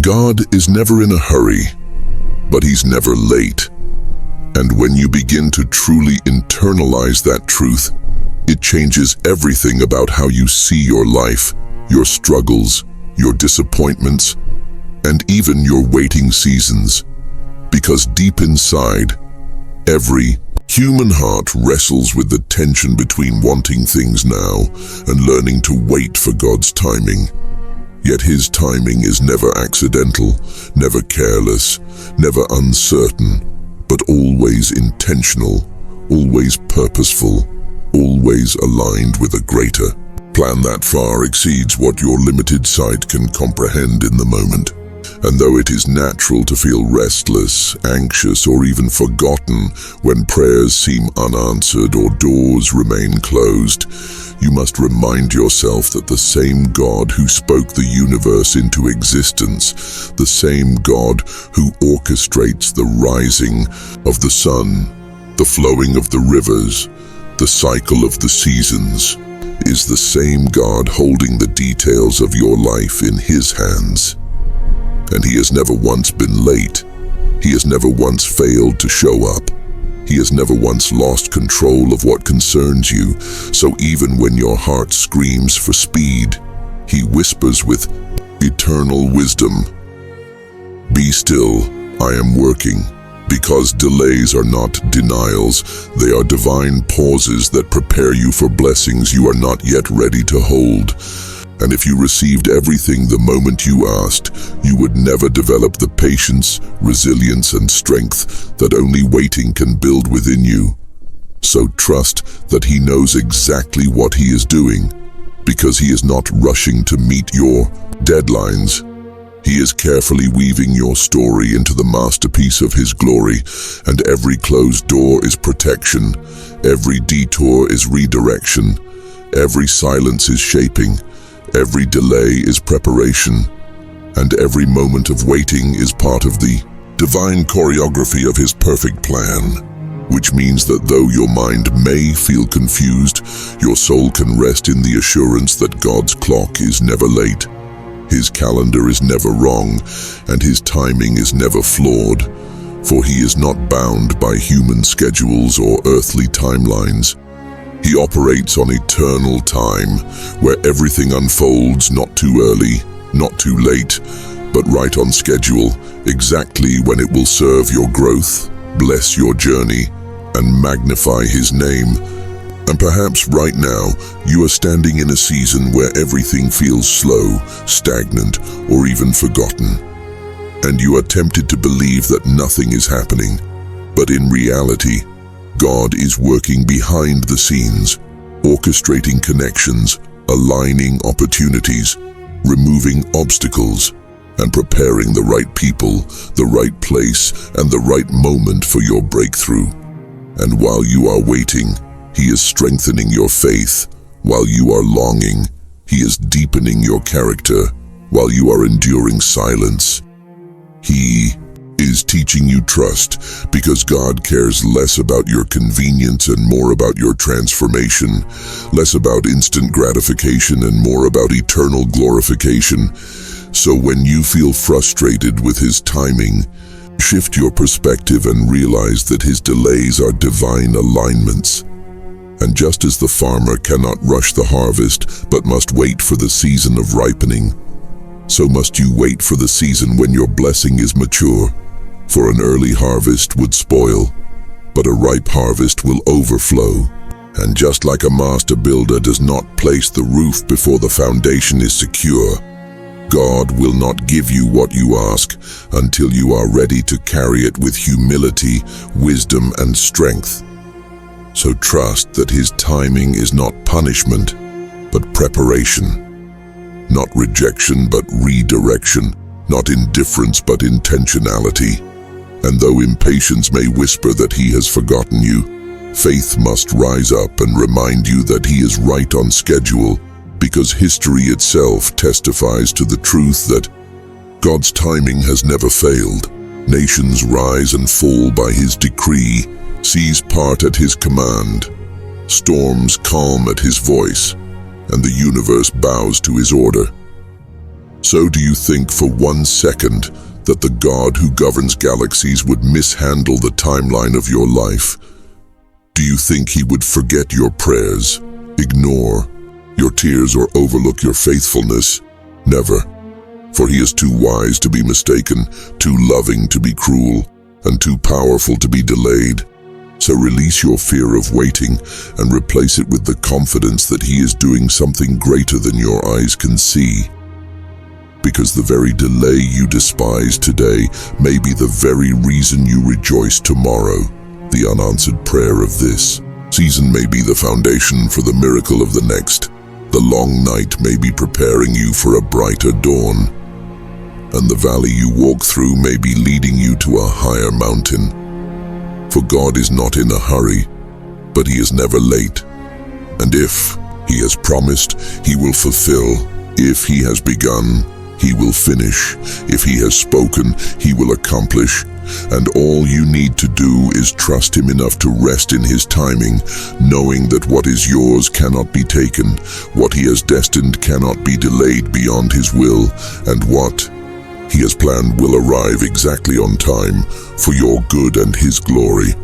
God is never in a hurry, but He's never late. And when you begin to truly internalize that truth, it changes everything about how you see your life, your struggles, your disappointments, and even your waiting seasons. Because deep inside, every human heart wrestles with the tension between wanting things now and learning to wait for God's timing. Yet His timing is never accidental, never careless, never uncertain, but always intentional, always purposeful, always aligned with a greater plan that far exceeds what your limited sight can comprehend in the moment. And though it is natural to feel restless, anxious, or even forgotten when prayers seem unanswered or doors remain closed, you must remind yourself that the same God who spoke the universe into existence, the same God who orchestrates the rising of the sun, the flowing of the rivers, the cycle of the seasons, is the same God holding the details of your life in His hands. And He has never once been late. He has never once failed to show up. He has never once lost control of what concerns you. So even when your heart screams for speed, He whispers with eternal wisdom, "Be still, I am working." Because delays are not denials, they are divine pauses that prepare you for blessings you are not yet ready to hold. And if you received everything the moment you asked, you would never develop the patience, resilience, and strength that only waiting can build within you. So trust that He knows exactly what He is doing, because He is not rushing to meet your deadlines. He is carefully weaving your story into the masterpiece of His glory, and every closed door is protection, every detour is redirection, every silence is shaping, every delay is preparation, and every moment of waiting is part of the divine choreography of His perfect plan. Which means that though your mind may feel confused, your soul can rest in the assurance that God's clock is never late. His calendar is never wrong, and His timing is never flawed, for He is not bound by human schedules or earthly timelines. He operates on eternal time, where everything unfolds not too early, not too late, but right on schedule, exactly when it will serve your growth, bless your journey, and magnify His name. And perhaps right now, you are standing in a season where everything feels slow, stagnant, or even forgotten. And you are tempted to believe that nothing is happening. But in reality, God is working behind the scenes, orchestrating connections, aligning opportunities, removing obstacles, and preparing the right people, the right place, and the right moment for your breakthrough. And while you are waiting, He is strengthening your faith. While you are longing, He is deepening your character. While you are enduring silence, He is teaching you trust, because God cares less about your convenience and more about your transformation, less about instant gratification and more about eternal glorification. So when you feel frustrated with His timing, shift your perspective and realize that His delays are divine alignments. And just as the farmer cannot rush the harvest, but must wait for the season of ripening, so must you wait for the season when your blessing is mature. For an early harvest would spoil, but a ripe harvest will overflow. And just like a master builder does not place the roof before the foundation is secure, God will not give you what you ask until you are ready to carry it with humility, wisdom, and strength. So trust that His timing is not punishment, but preparation. Not rejection, but redirection. Not indifference, but intentionality. And though impatience may whisper that He has forgotten you, faith must rise up and remind you that He is right on schedule, because history itself testifies to the truth that God's timing has never failed. Nations rise and fall by His decree, seas part at His command, storms calm at His voice, and the universe bows to His order. So do you think for 1 second that the God who governs galaxies would mishandle the timeline of your life? Do you think he would forget your prayers, ignore your tears, or overlook your faithfulness? Never. For he is too wise to be mistaken, too loving to be cruel, and too powerful to be delayed. So release your fear of waiting and replace it with the confidence that he is doing something greater than your eyes can see. Because the very delay you despise today may be the very reason you rejoice tomorrow. The unanswered prayer of this season may be the foundation for the miracle of the next. The long night may be preparing you for a brighter dawn, and the valley you walk through may be leading you to a higher mountain. For God is not in a hurry, but he is never late. And if he has promised, he will fulfill. If he has begun, he will finish. If he has spoken, he will accomplish. And all you need to do is trust him enough to rest in his timing, knowing that what is yours cannot be taken, what he has destined cannot be delayed beyond his will, and what he has planned will arrive exactly on time for your good and his glory.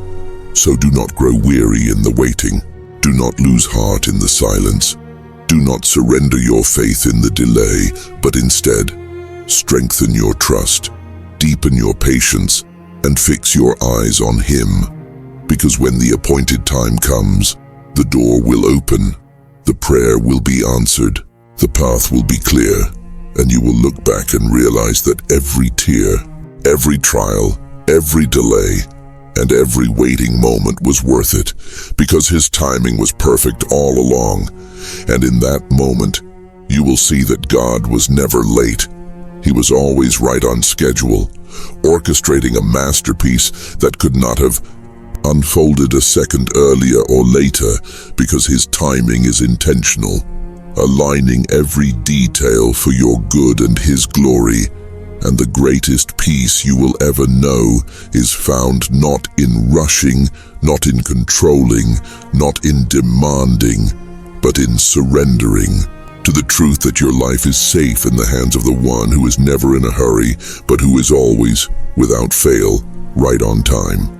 So do not grow weary in the waiting. Do not lose heart in the silence. Do not surrender your faith in the delay, but instead, strengthen your trust, deepen your patience, and fix your eyes on him. Because when the appointed time comes, the door will open, the prayer will be answered, the path will be clear, and you will look back and realize that every tear, every trial, every delay, and every waiting moment was worth it, because his timing was perfect all along. And in that moment, you will see that God was never late. He was always right on schedule, orchestrating a masterpiece that could not have unfolded a second earlier or later, because his timing is intentional, aligning every detail for your good and his glory. And the greatest peace you will ever know is found not in rushing, not in controlling, not in demanding, but in surrendering to the truth that your life is safe in the hands of the one who is never in a hurry, but who is always, without fail, right on time.